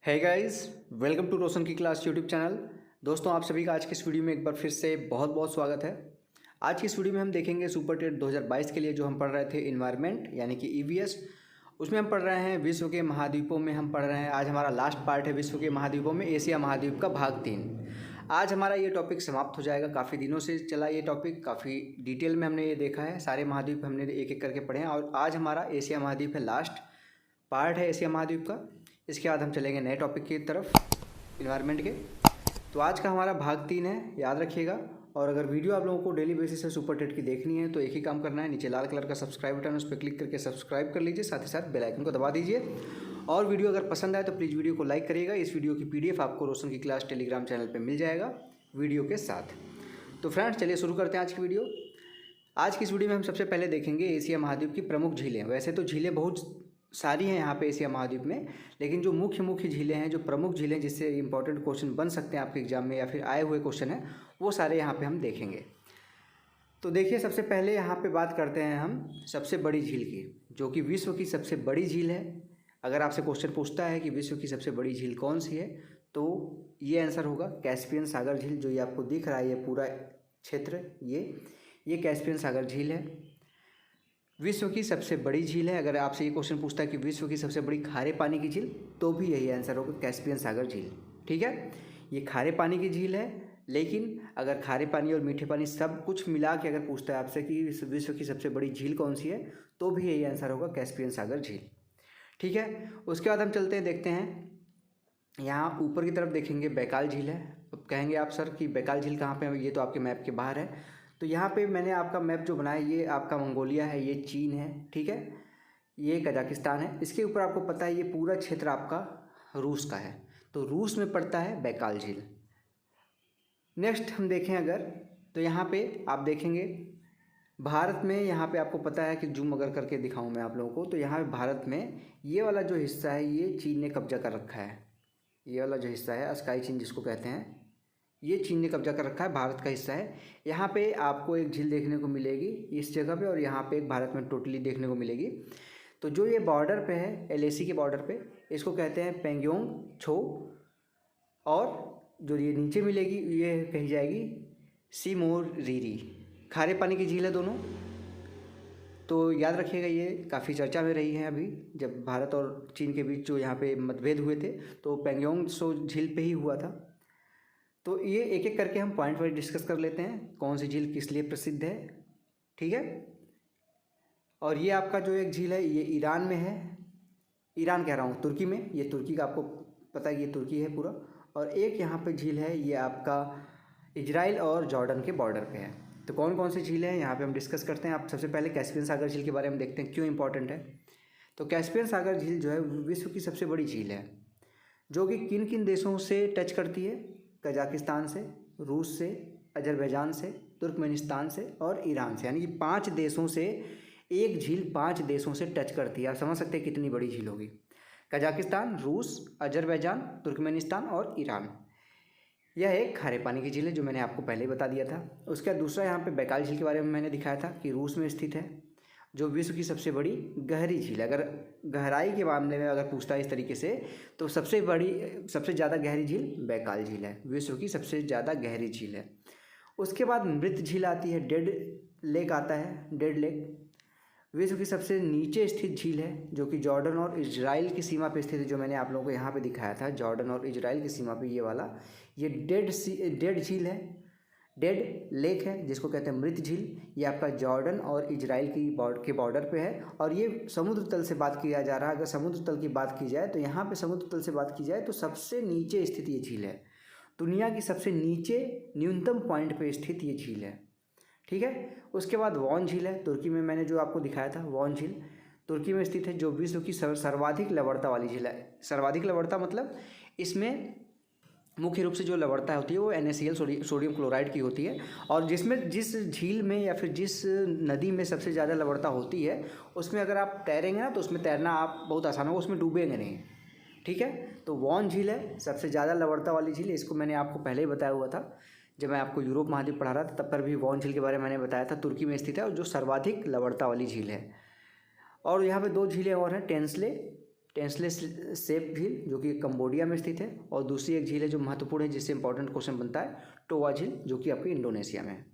है guys, welcome to रोशन की class YouTube channel. दोस्तों, आप सभी का आज की इस वीडियो में एक बार फिर से बहुत बहुत स्वागत है। आज की इस वीडियो में हम देखेंगे सुपर टेट 2022 के लिए जो हम पढ़ रहे थे इन्वायरमेंट यानी कि ईवीएस। उसमें हम पढ़ रहे हैं विश्व के महाद्वीपों में हम पढ़ रहे हैं। आज हमारा लास्ट पार्ट है विश्व के महाद्वीपों में एशिया महाद्वीप का भाग 3। आज हमारा ये टॉपिक समाप्त हो जाएगा। काफ़ी दिनों से चला ये टॉपिक, काफ़ी डिटेल में हमने ये देखा है, सारे महाद्वीप हमने एक एक करके पढ़े हैं और आज हमारा एशिया महाद्वीप है, लास्ट पार्ट है एशिया महाद्वीप का। इसके बाद हम चलेंगे नए टॉपिक की तरफ, इन्वायरमेंट के। तो आज का हमारा भाग 3 है, याद रखिएगा। और अगर वीडियो आप लोगों को डेली बेसिस पे सुपर टेट की देखनी है तो एक ही काम करना है, नीचे लाल कलर का सब्सक्राइब बटन, उस पर क्लिक करके सब्सक्राइब कर लीजिए, साथ ही साथ बेल आइकन को दबा दीजिए। और वीडियो अगर पसंद आए तो प्लीज़ वीडियो को लाइक करिएगा। इस वीडियो की PDF आपको रोशन की क्लास टेलीग्राम चैनल पर मिल जाएगा वीडियो के साथ। तो फ्रेंड्स, चलिए शुरू करते हैं आज की वीडियो। आज की इस वीडियो में हम सबसे पहले देखेंगे एशिया महाद्वीप की प्रमुख झीलें। वैसे तो झीलें बहुत सारी हैं यहाँ पे एशिया महाद्वीप में, लेकिन जो मुख्य मुख्य झीलें हैं, जो प्रमुख झीलें जिससे इंपॉर्टेंट क्वेश्चन बन सकते हैं आपके एग्जाम में या फिर आए हुए क्वेश्चन हैं, वो सारे यहाँ पे हम देखेंगे। तो देखिए, सबसे पहले यहाँ पे बात करते हैं हम सबसे बड़ी झील की, जो कि विश्व की सबसे बड़ी झील है। अगर आपसे क्वेश्चन पूछता है कि विश्व की सबसे बड़ी झील कौन सी है, तो ये आंसर होगा कैस्पियन सागर झील। जो ये आपको दिख रहा है, ये पूरा क्षेत्र, ये कैस्पियन सागर झील है, विश्व की सबसे बड़ी झील है। अगर आपसे ये क्वेश्चन पूछता है कि विश्व की सबसे बड़ी खारे पानी की झील, तो भी यही आंसर होगा कैस्पियन सागर झील। ठीक है, ये खारे पानी की झील है, लेकिन अगर खारे पानी और मीठे पानी सब कुछ मिला के अगर पूछता है आपसे कि विश्व की सबसे बड़ी झील कौन सी है, तो भी यही आंसर होगा कैस्पियन सागर झील। ठीक है, उसके बाद हम चलते हैं, देखते हैं यहाँ ऊपर की तरफ देखेंगे बैकाल झील है। अब कहेंगे आप सर कि बैकाल झील कहाँ पे है, ये तो आपके मैप के बाहर है। तो यहाँ पे मैंने आपका मैप जो बनाया, ये आपका मंगोलिया है, ये चीन है, ठीक है, ये कजाकिस्तान है। इसके ऊपर आपको पता है ये पूरा क्षेत्र आपका रूस का है, तो रूस में पड़ता है बैकाल झील। नेक्स्ट हम देखें अगर, तो यहाँ पे आप देखेंगे भारत में, यहाँ पे आपको पता है कि जूम अगर करके दिखाऊँ मैं आप लोगों को, तो यहाँ पे भारत में ये वाला जो हिस्सा है ये चीन ने कब्जा कर रखा है। ये वाला जो हिस्सा है स्काई चीन जिसको कहते हैं, ये चीन ने कब्जा कर रखा है, भारत का हिस्सा है। यहाँ पे आपको एक झील देखने को मिलेगी इस जगह पे, और यहाँ पे एक भारत में टोटली देखने को मिलेगी। तो जो ये बॉर्डर पे है, LAC के बॉर्डर पे, इसको कहते हैं पेंगोंग छो। और जो ये नीचे मिलेगी ये कही जाएगी सिमोर रीरी। खारे पानी की झील है दोनों। तो याद रखिएगा, ये काफ़ी चर्चा में रही है अभी, जब भारत और चीन के बीच जो यहाँ पे मतभेद हुए थे, तो पेंगोंग छो झील पे ही हुआ था। तो ये एक एक करके हम पॉइंट वाइज डिस्कस कर लेते हैं, कौन सी झील किस लिए प्रसिद्ध है। ठीक है, और ये आपका जो एक झील है ये ईरान में है, ईरान कह रहा हूँ, तुर्की में। ये तुर्की का आपको पता है, ये तुर्की है पूरा। और एक यहाँ पे झील है, ये आपका इजराइल और जॉर्डन के बॉर्डर पे है। तो कौन कौन सी झीलें हैं यहाँ पे हम डिस्कस करते हैं। आप सबसे पहले कैस्पियन सागर झील के बारे में देखते हैं, क्यों इंपॉर्टेंट है। तो कैस्पियन सागर झील जो है विश्व की सबसे बड़ी झील है, जो कि किन किन देशों से टच करती है, कजाकिस्तान से, रूस से, अजरबैजान से, तुर्कमेनिस्तान से और ईरान से। यानी कि 5 देशों से एक झील 5 देशों से टच करती है। आप समझ सकते हैं कितनी बड़ी झील होगी। कजाकिस्तान, रूस, अजरबैजान, तुर्कमेनिस्तान और ईरान। यह एक खारे पानी की झील है, जो मैंने आपको पहले ही बता दिया था। उसका दूसरा यहाँ पे बैकाल झील के बारे में मैंने दिखाया था कि रूस में स्थित है, जो विश्व की सबसे बड़ी गहरी झील है। अगर गहराई के मामले में अगर पूछता है इस तरीके से, तो सबसे ज़्यादा गहरी झील बैकाल झील है, विश्व की सबसे ज़्यादा गहरी झील है। उसके बाद मृत झील आती है, डेड लेक आता है, डेड लेक विश्व की सबसे नीचे स्थित झील है, जो कि जॉर्डन और इजराइल की सीमा पे स्थित है, जो मैंने आप लोगों को यहाँ पे दिखाया था, जॉर्डन और इजराइल की सीमा पे ये वाला, ये डेड झील है, डेड लेक है, जिसको कहते हैं मृत झील। ये आपका जॉर्डन और इजराइल के बॉर्डर पे है, और ये समुद्र तल से बात किया जा रहा है। अगर समुद्र तल की बात की जाए, तो यहाँ पे समुद्र तल से बात की जाए तो सबसे नीचे स्थित ये झील है, दुनिया की सबसे नीचे न्यूनतम पॉइंट पे स्थित ये झील है। ठीक है, उसके बाद वॉन झील है, तुर्की में, मैंने जो आपको दिखाया था, वॉन झील तुर्की में स्थित है, जो विश्व की सर्वाधिक लवणता वाली झील है। सर्वाधिक लवणता मतलब इसमें मुख्य रूप से जो लवणता होती है वो NaCl सोडियम क्लोराइड की होती है। और जिस झील में या फिर जिस नदी में सबसे ज़्यादा लवणता होती है, उसमें अगर आप तैरेंगे ना, तो उसमें तैरना आप बहुत आसान होगा, उसमें डूबेंगे नहीं। ठीक है, तो वॉन झील है सबसे ज़्यादा लवणता वाली झील। इसको मैंने आपको पहले ही बताया हुआ था, जब मैं आपको यूरोप महाद्वीप पढ़ा रहा था, तब पर भी वॉन झील के बारे में मैंने बताया था। तुर्की में स्थित है और जो सर्वाधिक लवणता वाली झील है। और यहाँ पे 2 झीलें और हैं, टेंसले टेंसले सेप झील जो कि कंबोडिया में स्थित है, और दूसरी एक झील है जो महत्वपूर्ण है जिससे इंपॉर्टेंट क्वेश्चन बनता है, टोवा झील जो कि आपकी इंडोनेशिया में है।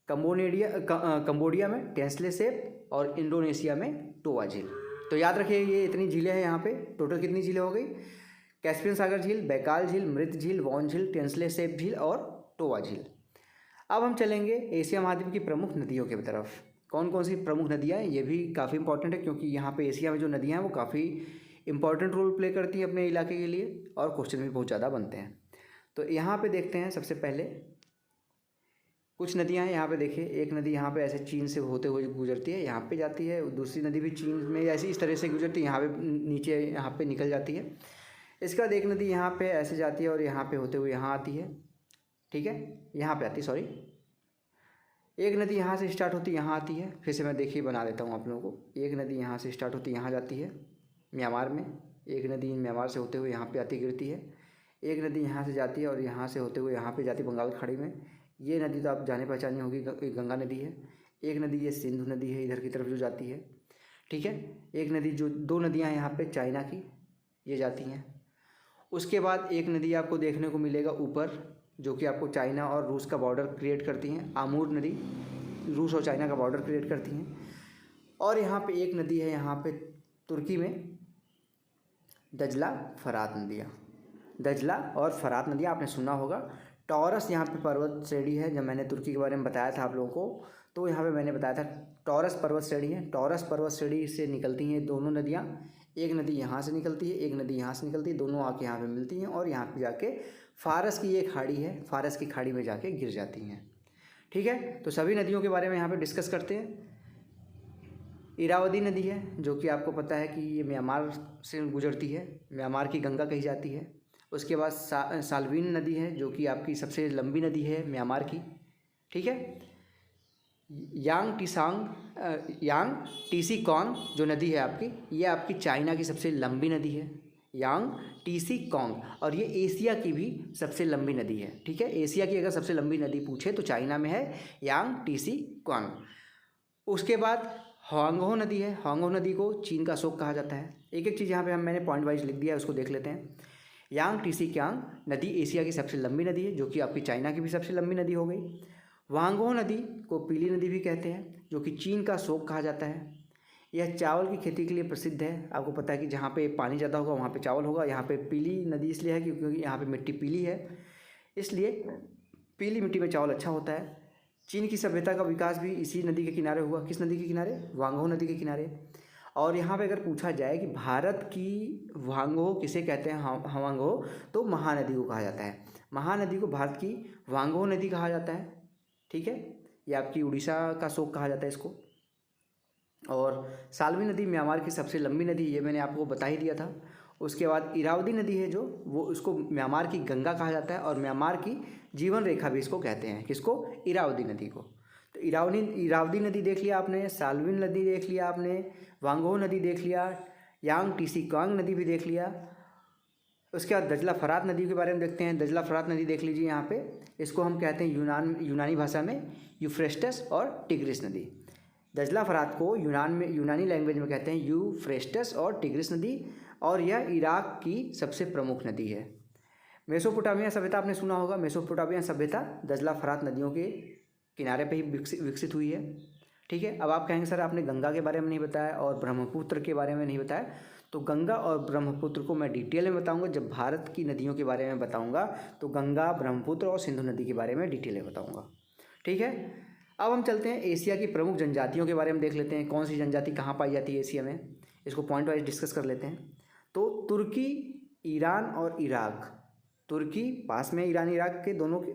कंबोडिया में टेंसले सेप और इंडोनेशिया में टोवा झील। तो याद रखिए ये इतनी झीलें हैं यहाँ पे। टोटल कितनी झीलें हो गई? कैस्पियन सागर झील, बैकाल झील, मृत झील, वॉन झील, टेंसले सेप झील और टोवा झील। अब हम चलेंगे एशिया महाद्वीप की प्रमुख नदियों की तरफ। कौन कौन सी प्रमुख नदियाँ हैं ये भी काफ़ी इंपॉर्टेंट है, क्योंकि यहाँ पे एशिया में जो नदियाँ हैं वो काफ़ी इंपॉर्टेंट रोल प्ले करती हैं अपने इलाके के लिए, और क्वेश्चन भी बहुत ज़्यादा बनते हैं। तो यहाँ पे देखते हैं सबसे पहले कुछ नदियाँ हैं। यहाँ पे देखिए एक नदी यहाँ पे ऐसे चीन से होते हुए गुजरती है, यहाँ पे जाती है। दूसरी नदी भी चीन में ऐसे इस तरह से गुजरती है, यहाँ पे नीचे यहाँ पे निकल जाती है। इसके बाद एक नदी यहाँ पे ऐसे जाती है और यहाँ पे होते हुए यहाँ आती है, ठीक है, यहाँ पे आती है, सॉरी। एक नदी यहाँ से स्टार्ट होती है, यहाँ आती है। फिर से मैं देखिए बना देता हूँ आप लोगों को। एक नदी यहाँ से स्टार्ट होती है, यहाँ जाती है म्यांमार में। एक नदी म्यांमार से होते हुए यहाँ पे आती गिरती है। एक नदी यहाँ से जाती है और यहाँ से होते हुए यहाँ पे जाती है बंगाल खाड़ी में। ये नदी तो आप जाने पहचानी होगी, गंगा नदी है। एक नदी ये सिंधु नदी है इधर की तरफ जो जाती है, ठीक है। एक नदी जो, दो नदियाँ यहाँ पे चाइना की ये जाती हैं। उसके बाद एक नदी आपको देखने को मिलेगा ऊपर, जो कि आपको चाइना और रूस का बॉर्डर क्रिएट करती हैं। आमूर नदी रूस और चाइना का बॉर्डर क्रिएट करती हैं। और यहाँ पे एक नदी है यहाँ पे तुर्की में, दजला फरात नदियाँ। दजला और फरात नदियाँ आपने सुना होगा। टॉरस यहाँ पे पर्वत श्रेणी है। जब मैंने तुर्की के बारे में बताया था आप लोगों को, तो यहाँ पे मैंने बताया था टॉरस पर्वत श्रेणी है। टॉरस पर्वत श्रेणी से निकलती हैं दोनों नदियाँ। एक नदी यहाँ से निकलती है, एक नदी यहाँ से निकलती है, दोनों आके यहाँ पे मिलती हैं और यहाँ पे जाके फारस की ये खाड़ी है, फारस की खाड़ी में जाके गिर जाती हैं, ठीक है। तो सभी नदियों के बारे में यहाँ पे डिस्कस करते हैं। इरावदी नदी है जो कि आपको पता है कि ये म्यांमार से गुजरती है, म्यांमार की गंगा कही जाती है। उसके बाद साल्विन नदी है जो कि आपकी सबसे लंबी नदी है म्यांमार की, ठीक है। यांग टीसी कॉन्ग जो नदी है आपकी, ये आपकी चाइना की सबसे लंबी नदी है, यांग टीसी कॉन्ग। और ये एशिया की भी सबसे लंबी नदी है, ठीक है। एशिया की अगर सबसे लंबी नदी पूछे तो चाइना में है यांग टीसी कॉन्ग। उसके बाद होंगहो नदी है। होंगहो नदी को चीन का अशोक कहा जाता है। एक एक चीज़ यहाँ पे मैंने पॉइंट वाइज लिख दिया है, उसको देख लेते हैं। यांग टीसी क्यांग नदी एशिया की सबसे लंबी नदी है, जो कि आपकी चाइना की भी सबसे लंबी नदी हो गई। वांगहो नदी को पीली नदी भी कहते हैं, जो कि चीन का अशोक कहा जाता है। यह चावल की खेती के लिए प्रसिद्ध है। आपको पता है कि जहाँ पे पानी ज़्यादा होगा वहाँ पे चावल होगा। यहाँ पे पीली नदी इसलिए है क्योंकि यहाँ पे मिट्टी पीली है, इसलिए पीली मिट्टी में चावल अच्छा होता है। चीन की सभ्यता का विकास भी इसी नदी के किनारे हुआ। किस नदी के किनारे? वांगहो नदी के किनारे। और यहाँ पे अगर पूछा जाए कि भारत की वांगहो किसे कहते हैं, वांगहो, तो महानदी को कहा जाता है। महानदी को भारत की वांगहो नदी कहा जाता है, ठीक है। ये आपकी उड़ीसा का अशोक कहा जाता है इसको। और साल्वी नदी म्यांमार की सबसे लंबी नदी, ये मैंने आपको बता ही दिया था। उसके बाद इरावदी नदी है जो, वो उसको म्यांमार की गंगा कहा जाता है और म्यांमार की जीवन रेखा भी इसको कहते हैं। किसको? इरावदी नदी को। तो इरावदी नदी देख लिया आपने, साल्विन नदी देख लिया आपने, वांगहो नदी देख लिया, यांग टीसी कांग नदी भी देख लिया। उसके बाद दजला फरात नदी के बारे में देखते हैं। दजला फरात नदी देख लीजिए यहाँ पे, इसको हम कहते हैं यूनानी भाषा में यूफ्रेस्टस और टिग्रिस नदी। दजला फरात को यूनानी लैंग्वेज में कहते हैं यूफ्रेस्टस और टिग्रिस नदी, और यह इराक की सबसे प्रमुख नदी है। मेसोपोटामिया सभ्यता आपने सुना होगा। मेसोपोटामिया सभ्यता दजला फरात नदियों के किनारे पे ही विकसित हुई है, ठीक है। अब आप कहेंगे सर आपने गंगा के बारे में नहीं बताया और ब्रह्मपुत्र के बारे में नहीं बताया। तो गंगा और ब्रह्मपुत्र को मैं डिटेल में बताऊंगा। जब भारत की नदियों के बारे में बताऊंगा तो गंगा, ब्रह्मपुत्र और सिंधु नदी के बारे में डिटेल में बताऊंगा, ठीक है। अब हम चलते हैं एशिया की प्रमुख जनजातियों के बारे में देख लेते हैं। कौन सी जनजाति कहाँ पाई जाती है एशिया में, इसको पॉइंट वाइज डिस्कस कर लेते हैं। तो तुर्की, ईरान और इराक। तुर्की पास में, ईरान इराक के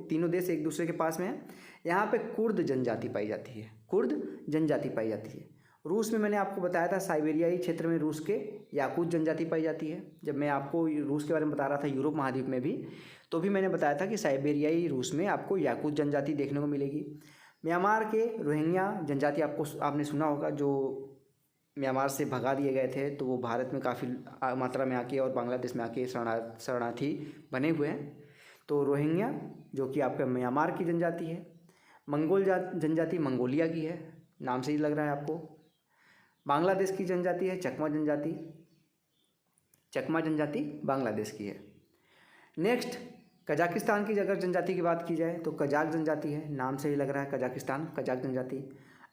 तीनों देश एक दूसरे के पास में है। यहाँ पे कुर्द जनजाति पाई जाती है, कुर्द जनजाति पाई जाती है। रूस में मैंने आपको बताया था साइबेरियाई क्षेत्र में रूस के याकूत जनजाति पाई जाती है। जब मैं आपको रूस के बारे में बता रहा था यूरोप महाद्वीप में भी, तो भी मैंने बताया था कि साइबेरियाई रूस में आपको याकूत जनजाति देखने को मिलेगी। म्यांमार के रोहिंग्या जनजाति आपने सुना होगा, जो म्यांमार से भगा दिए गए थे, तो वो भारत में काफ़ी मात्रा में आके और बांग्लादेश में आके शरणार्थी बने हुए हैं। तो रोहिंग्या जो कि आपका म्यांमार की जनजाति है। मंगोल जनजाति मंगोलिया की है, नाम से ही लग रहा है आपको। बांग्लादेश की जनजाति है चकमा जनजाति। चकमा जनजाति बांग्लादेश की है। नेक्स्ट कजाकिस्तान की अगर जनजाति की बात की जाए तो कजाक जनजाति है, नाम से ही लग रहा है कजाकिस्तान, कजाक जनजाति।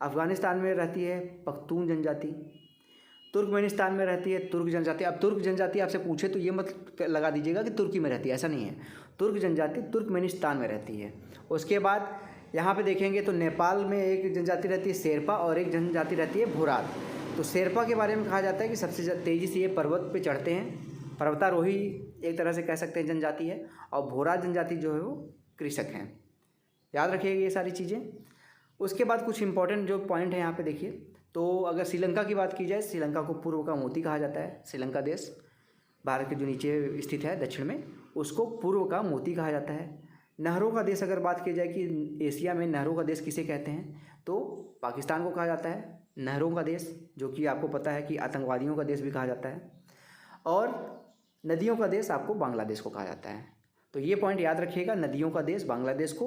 अफ़गानिस्तान में रहती है पख्तून जनजाति। तुर्कमेनिस्तान में रहती है तुर्क जनजाति। अब तुर्क जनजाति आपसे पूछे तो ये मत लगा दीजिएगा कि तुर्की में रहती है, ऐसा नहीं है। तुर्क जनजाति तुर्कमेनिस्तान में रहती है। उसके बाद यहाँ पे देखेंगे तो नेपाल में एक जनजाति रहती है शेरपा और एक जनजाति रहती है भूरात। तो शेरपा के बारे में कहा जाता है कि सबसे तेज़ी से ये पर्वत पे चढ़ते हैं, पर्वतारोही एक तरह से कह सकते हैं जनजाति है। और भूरात जनजाति जो है वो कृषक हैं। याद रखिएगा ये सारी चीज़ें। उसके बाद कुछ इंपॉर्टेंट जो पॉइंट है यहाँ पे देखिए, तो अगर श्रीलंका की बात की जाए, श्रीलंका को पूर्व का मोती कहा जाता है। श्रीलंका देश भारत के जो नीचे स्थित है दक्षिण में, उसको पूर्व का मोती कहा जाता है। नहरों का देश अगर बात की जाए कि एशिया में नहरों का देश किसे कहते हैं, तो पाकिस्तान को कहा जाता है नहरों का देश, जो कि आपको पता है कि आतंकवादियों का देश भी कहा जाता है। और नदियों का देश आपको बांग्लादेश को कहा जाता है। तो ये पॉइंट याद रखिएगा, नदियों का देश बांग्लादेश को,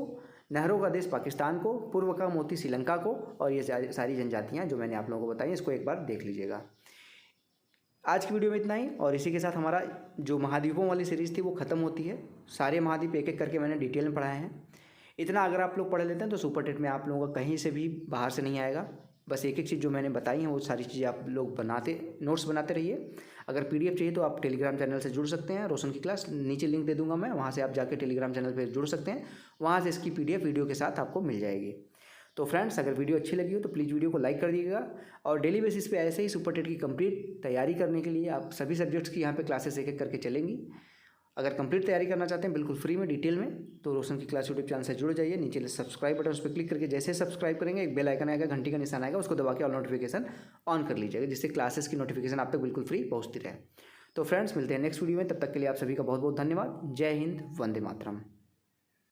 नहरों का देश पाकिस्तान को, पूर्व का मोती श्रीलंका को, और ये सारी जनजातियाँ जो मैंने आप लोगों को बताई इसको एक बार देख लीजिएगा। आज की वीडियो में इतना ही, और इसी के साथ हमारा जो महाद्वीपों वाली सीरीज़ थी वो ख़त्म होती है। सारे महाद्वीप एक एक करके मैंने डिटेल में पढ़ाए हैं। इतना अगर आप लोग पढ़ लेते हैं तो सुपर टेट में आप लोगों का कहीं से भी बाहर से नहीं आएगा। बस एक एक चीज़ जो मैंने बताई हैं वो सारी चीज़ें आप लोग नोट्स बनाते रहिए। अगर PDF चाहिए तो आप टेलीग्राम चैनल से जुड़ सकते हैं, रोशन की क्लास, नीचे लिंक दे दूंगा मैं, वहाँ से आप जाके टेलीग्राम चैनल पर जुड़ सकते हैं। वहाँ से इसकी PDF वीडियो के साथ आपको मिल जाएगी। तो फ्रेंड्स, अगर वीडियो अच्छी लगी हो तो प्लीज़ वीडियो को लाइक कर दीजिएगा। और डेली बेसिस पे ऐसे ही सुपर टेट की कंप्लीट तैयारी करने के लिए आप सभी सब्जेक्ट्स की यहाँ पे क्लासेस एक एक करके चलेंगी। अगर कंप्लीट तैयारी करना चाहते हैं बिल्कुल फ्री में डिटेल में, तो रोशन की क्लास यूट्यूब चैनल से जुड़ जाइए। नीचे सब्सक्राइब बटन उस पर क्लिक करके जैसे सब्सक्राइब करेंगे एक बेल आइकन आएगा, घंटी का निशान आएगा, उसको दबा के ऑल नोटिफिकेशन ऑन कर लीजिएगा, जिससे क्लासेस की नोटिफिकेशन आप तक बिल्कुल फ्री पहुँचती रहे। तो फ्रेंड्स, मिलते हैं नेक्स्ट वीडियो में, तब तक के लिए आप सभी का बहुत बहुत धन्यवाद। जय हिंद, वंदे मातरम।